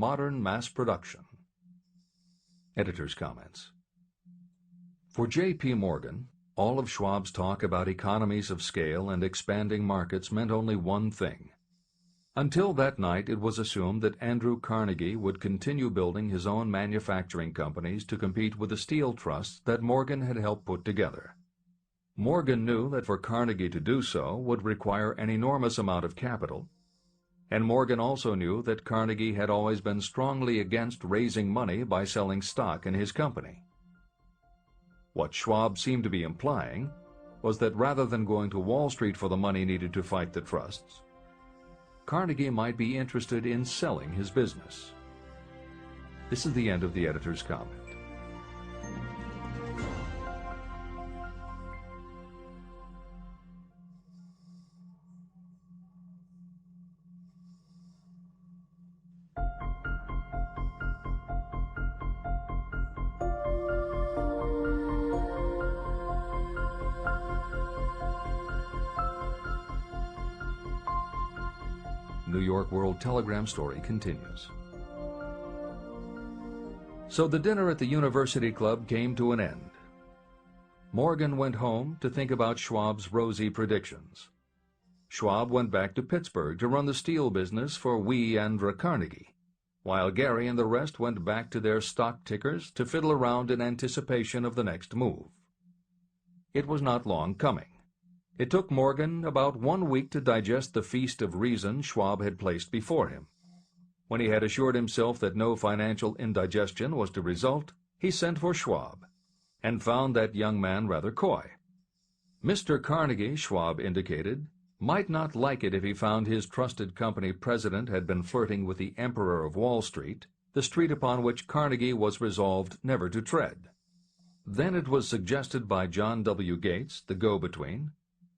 modern mass production. Editor's comments. For J.P. Morgan, all of Schwab's talk about economies of scale and expanding markets meant only one thing. Until that night, it was assumed that Andrew Carnegie would continue building his own manufacturing companies to compete with the steel trusts that Morgan had helped put together. Morgan knew that for Carnegie to do so would require an enormous amount of capital, and Morgan also knew that Carnegie had always been strongly against raising money by selling stock in his company. What Schwab seemed to be implying was that rather than going to Wall Street for the money needed to fight the trusts, Carnegie might be interested in selling his business. This is the end of the editor's comment. New York World Telegram story continues. So the dinner at the University Club came to an end. Morgan went home to think about Schwab's rosy predictions. Schwab went back to Pittsburgh to run the steel business for Andrew Carnegie, while Gary and the rest went back to their stock tickers to fiddle around in anticipation of the next move. It was not long coming. It took Morgan about 1 week to digest the feast of reason Schwab had placed before him. When he had assured himself that no financial indigestion was to result, he sent for Schwab, and found that young man rather coy. Mr. Carnegie, Schwab indicated, might not like it if he found his trusted company president had been flirting with the Emperor of Wall Street, the street upon which Carnegie was resolved never to tread. Then it was suggested by John W. Gates, the go-between,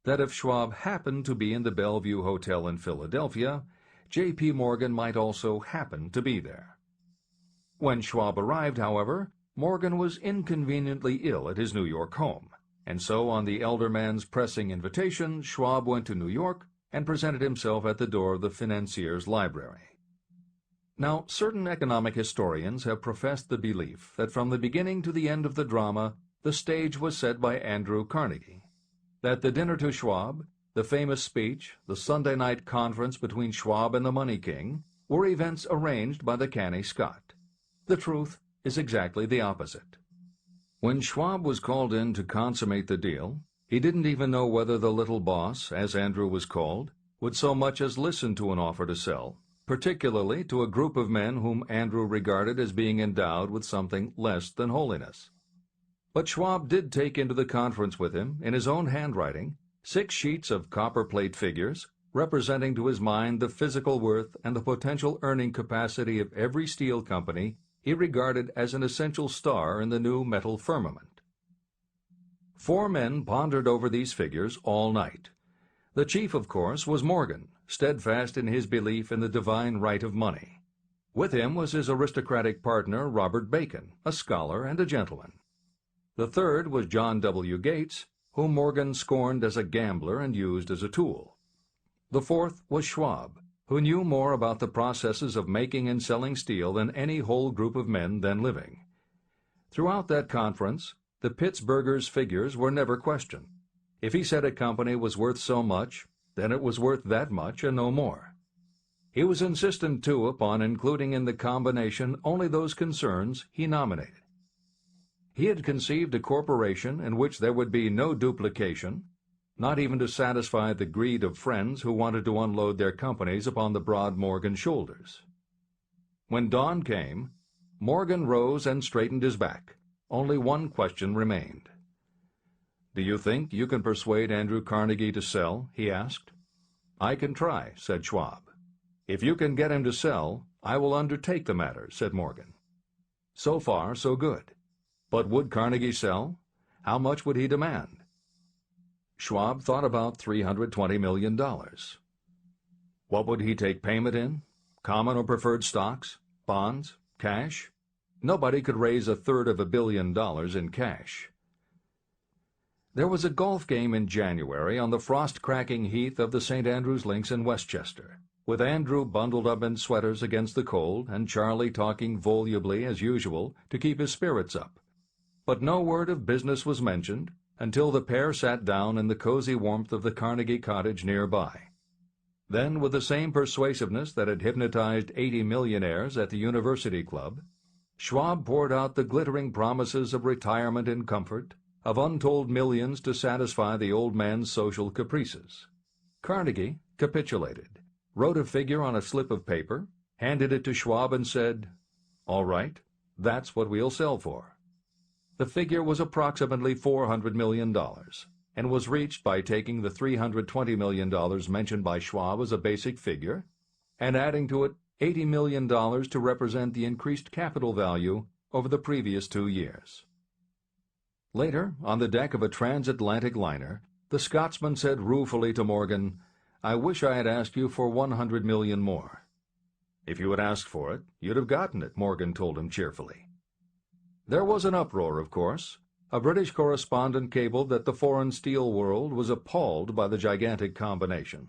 that if Schwab happened to be in the Bellevue Hotel in Philadelphia, J.P. Morgan might also happen to be there. When Schwab arrived, however, Morgan was inconveniently ill at his New York home, and so on the elder man's pressing invitation, Schwab went to New York and presented himself at the door of the financier's library. Now, certain economic historians have professed the belief that from the beginning to the end of the drama, the stage was set by Andrew Carnegie, that the dinner to Schwab, the famous speech, the Sunday night conference between Schwab and the Money King, were events arranged by the canny Scot. The truth is exactly the opposite. When Schwab was called in to consummate the deal, he didn't even know whether the little boss, as Andrew was called, would so much as listen to an offer to sell, particularly to a group of men whom Andrew regarded as being endowed with something less than holiness. But Schwab did take into the conference with him, in his own handwriting, 6 sheets of copperplate figures, representing to his mind the physical worth and the potential earning capacity of every steel company he regarded as an essential star in the new metal firmament. 4 men pondered over these figures all night. The chief, of course, was Morgan, steadfast in his belief in the divine right of money. With him was his aristocratic partner, Robert Bacon, a scholar and a gentleman. The third was John W. Gates, whom Morgan scorned as a gambler and used as a tool. The fourth was Schwab, who knew more about the processes of making and selling steel than any whole group of men then living. Throughout that conference, the Pittsburgher's figures were never questioned. If he said a company was worth so much, then it was worth that much and no more. He was insistent, too, upon including in the combination only those concerns he nominated. He had conceived a corporation in which there would be no duplication, not even to satisfy the greed of friends who wanted to unload their companies upon the broad Morgan shoulders. When dawn came, Morgan rose and straightened his back. Only one question remained. "Do you think you can persuade Andrew Carnegie to sell?" he asked. "I can try," said Schwab. "If you can get him to sell, I will undertake the matter," said Morgan. So far, so good. But would Carnegie sell? How much would he demand? Schwab thought about $320 million. What would he take payment in? Common or preferred stocks? Bonds? Cash? Nobody could raise $1/3 billion in cash. There was a golf game in January on the frost-cracking heath of the St. Andrews Links in Westchester, with Andrew bundled up in sweaters against the cold and Charlie talking volubly as usual to keep his spirits up. But no word of business was mentioned until the pair sat down in the cozy warmth of the Carnegie cottage nearby. Then, with the same persuasiveness that had hypnotized 80 millionaires at the University Club, Schwab poured out the glittering promises of retirement and comfort, of untold millions to satisfy the old man's social caprices. Carnegie capitulated, wrote a figure on a slip of paper, handed it to Schwab and said, "All right, that's what we'll sell for." The figure was approximately $400 million, and was reached by taking the $320 million mentioned by Schwab as a basic figure, and adding to it $80 million to represent the increased capital value over the previous 2 years. Later, on the deck of a transatlantic liner, the Scotsman said ruefully to Morgan, "I wish I had asked you for $100 million more." "If you had asked for it, you'd have gotten it," Morgan told him cheerfully. There was an uproar, of course. A British correspondent cabled that the foreign steel world was appalled by the gigantic combination.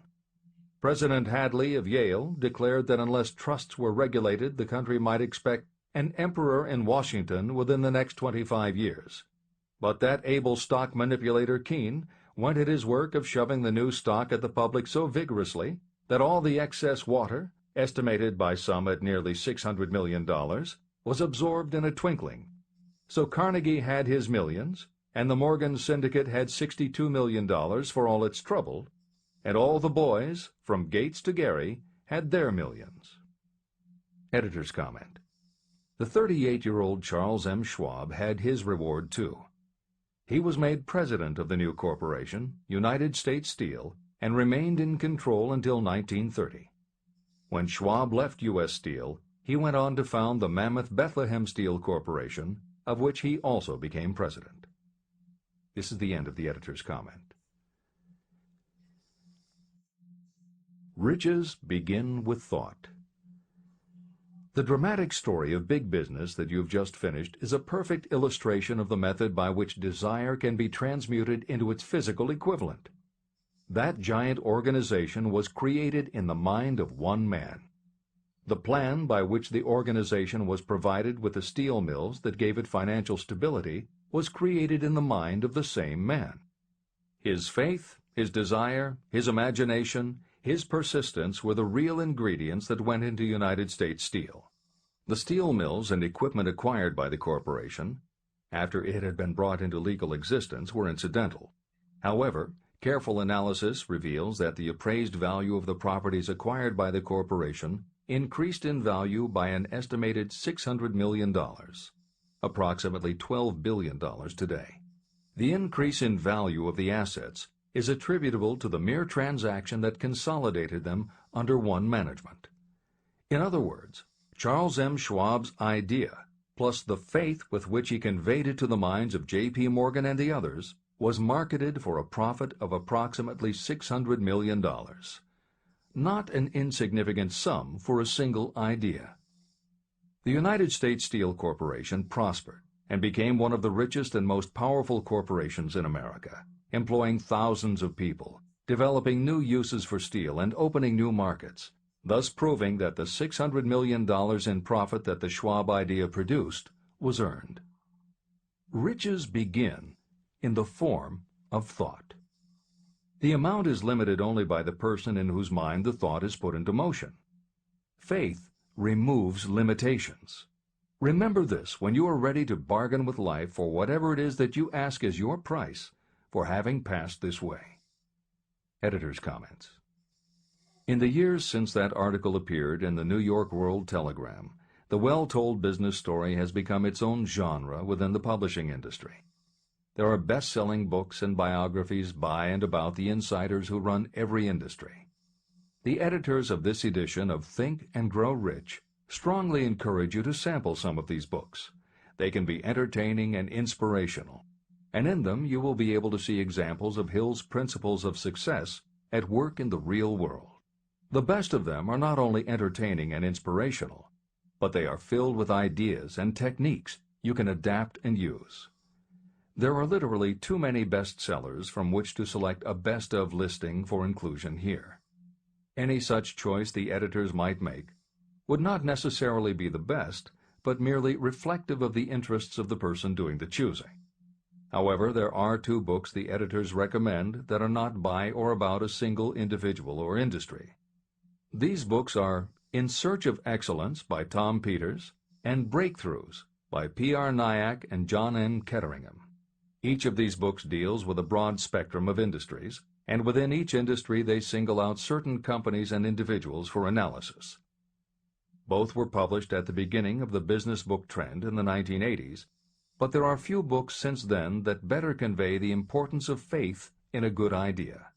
President Hadley of Yale declared that unless trusts were regulated, the country might expect an emperor in Washington within the next 25 years. But that able stock manipulator Keene went at his work of shoving the new stock at the public so vigorously that all the excess water, estimated by some at nearly $600 million, was absorbed in a twinkling. So Carnegie had his millions, and the Morgan Syndicate had $62 million for all its trouble, and all the boys, from Gates to Gary, had their millions. Editor's comment. The 38-year-old Charles M. Schwab had his reward, too. He was made president of the new corporation, United States Steel, and remained in control until 1930. When Schwab left U.S. Steel, he went on to found the mammoth Bethlehem Steel Corporation, of which he also became president. This is the end of the editor's comment. Riches begin with thought. The dramatic story of big business that you've just finished is a perfect illustration of the method by which desire can be transmuted into its physical equivalent. That giant organization was created in the mind of one man. The plan by which the organization was provided with the steel mills that gave it financial stability was created in the mind of the same man. His faith, his desire, his imagination, his persistence were the real ingredients that went into United States Steel. The steel mills and equipment acquired by the corporation, after it had been brought into legal existence, were incidental. However, careful analysis reveals that the appraised value of the properties acquired by the corporation increased in value by an estimated $600 million, approximately $12 billion today. The increase in value of the assets is attributable to the mere transaction that consolidated them under one management. In other words, Charles M. Schwab's idea, plus the faith with which he conveyed it to the minds of J.P. Morgan and the others, was marketed for a profit of approximately $600 million. Not an insignificant sum for a single idea. The United States Steel Corporation prospered and became one of the richest and most powerful corporations in America, employing thousands of people, developing new uses for steel, and opening new markets, thus proving that the $600 million in profit that the Schwab idea produced was earned. Riches begin in the form of thought. The amount is limited only by the person in whose mind the thought is put into motion. Faith removes limitations. Remember this when you are ready to bargain with life for whatever it is that you ask as your price for having passed this way. Editor's comments. In the years since that article appeared in the New York World Telegram, the well-told business story has become its own genre within the publishing industry. There are best-selling books and biographies by and about the insiders who run every industry. The editors of this edition of Think and Grow Rich strongly encourage you to sample some of these books. They can be entertaining and inspirational, and in them you will be able to see examples of Hill's principles of success at work in the real world. The best of them are not only entertaining and inspirational, but they are filled with ideas and techniques you can adapt and use. There are literally too many bestsellers from which to select a best of listing for inclusion here. Any such choice the editors might make would not necessarily be the best, but merely reflective of the interests of the person doing the choosing. However, there are two books the editors recommend that are not by or about a single individual or industry. These books are In Search of Excellence by Tom Peters and Breakthroughs by P.R. Nyack and John N. Ketteringham. Each of these books deals with a broad spectrum of industries, and within each industry they single out certain companies and individuals for analysis. Both were published at the beginning of the business book trend in the 1980s, but there are few books since then that better convey the importance of faith in a good idea.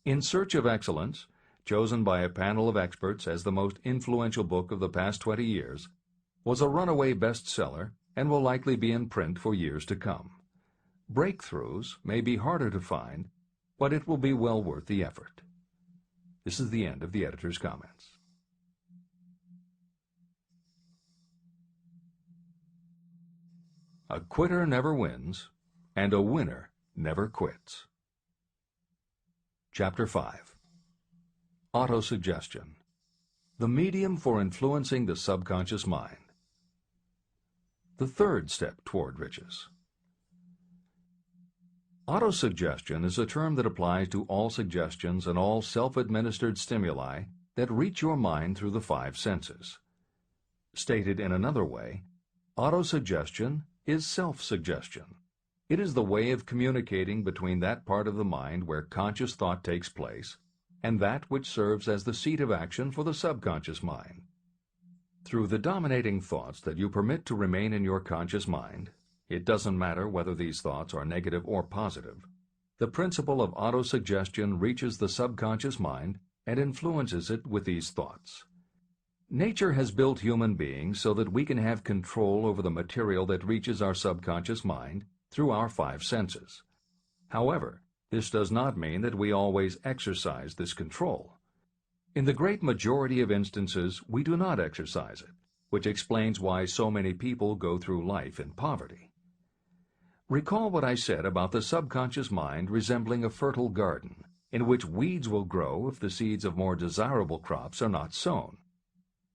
In Search of Excellence, chosen by a panel of experts as the most influential book of the past 20 years, was a runaway bestseller and will likely be in print for years to come. Breakthroughs may be harder to find, but it will be well worth the effort. This is the end of the editor's comments. A quitter never wins, and a winner never quits. Chapter 5. Autosuggestion, the medium for influencing the subconscious mind. The third step toward riches. Autosuggestion is a term that applies to all suggestions and all self-administered stimuli that reach your mind through the five senses. Stated in another way, autosuggestion is self-suggestion. It is the way of communicating between that part of the mind where conscious thought takes place and that which serves as the seat of action for the subconscious mind. Through the dominating thoughts that you permit to remain in your conscious mind, it doesn't matter whether these thoughts are negative or positive, the principle of autosuggestion reaches the subconscious mind and influences it with these thoughts. Nature has built human beings so that we can have control over the material that reaches our subconscious mind through our five senses. However, this does not mean that we always exercise this control. In the great majority of instances, we do not exercise it, which explains why so many people go through life in poverty. Recall what I said about the subconscious mind resembling a fertile garden, in which weeds will grow if the seeds of more desirable crops are not sown.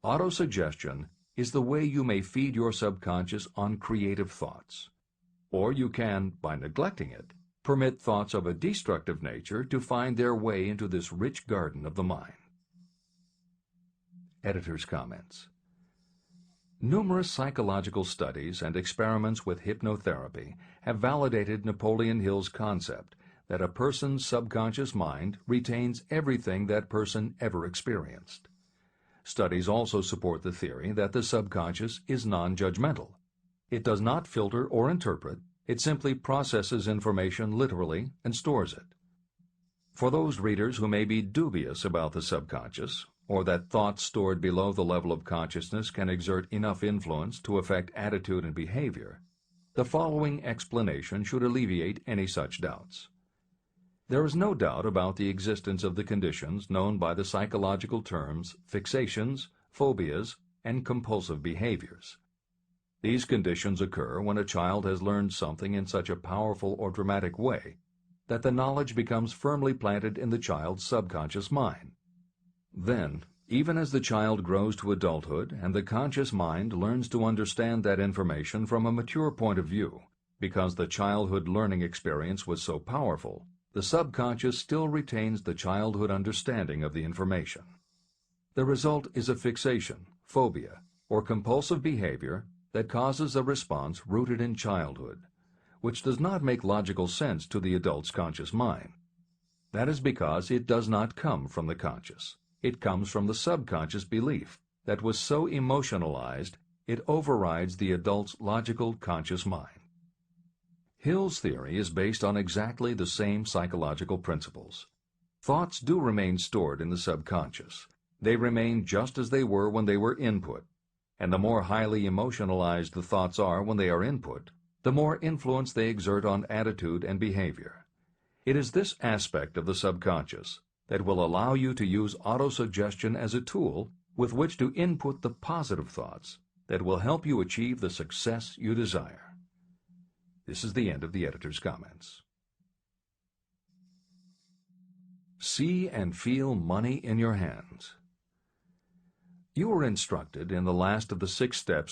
Autosuggestion is the way you may feed your subconscious on creative thoughts. Or you can, by neglecting it, permit thoughts of a destructive nature to find their way into this rich garden of the mind. Editor's comments. Numerous psychological studies and experiments with hypnotherapy have validated Napoleon Hill's concept that a person's subconscious mind retains everything that person ever experienced. Studies also support the theory that the subconscious is non-judgmental. It does not filter or interpret, it simply processes information literally and stores it. For those readers who may be dubious about the subconscious, or that thoughts stored below the level of consciousness can exert enough influence to affect attitude and behavior, the following explanation should alleviate any such doubts. There is no doubt about the existence of the conditions known by the psychological terms fixations, phobias, and compulsive behaviors. These conditions occur when a child has learned something in such a powerful or dramatic way that the knowledge becomes firmly planted in the child's subconscious mind. Then, even as the child grows to adulthood and the conscious mind learns to understand that information from a mature point of view, because the childhood learning experience was so powerful, the subconscious still retains the childhood understanding of the information. The result is a fixation, phobia, or compulsive behavior that causes a response rooted in childhood, which does not make logical sense to the adult's conscious mind. That is because it does not come from the conscious. It comes from the subconscious belief that was so emotionalized it overrides the adult's logical conscious mind. Hill's theory is based on exactly the same psychological principles. Thoughts do remain stored in the subconscious. They remain just as they were when they were input, and the more highly emotionalized the thoughts are when they are input, the more influence they exert on attitude and behavior. It is this aspect of the subconscious that will allow you to use autosuggestion as a tool with which to input the positive thoughts that will help you achieve the success you desire. This is the end of the editor's comments. See and feel money in your hands. You were instructed in the last of the 6 steps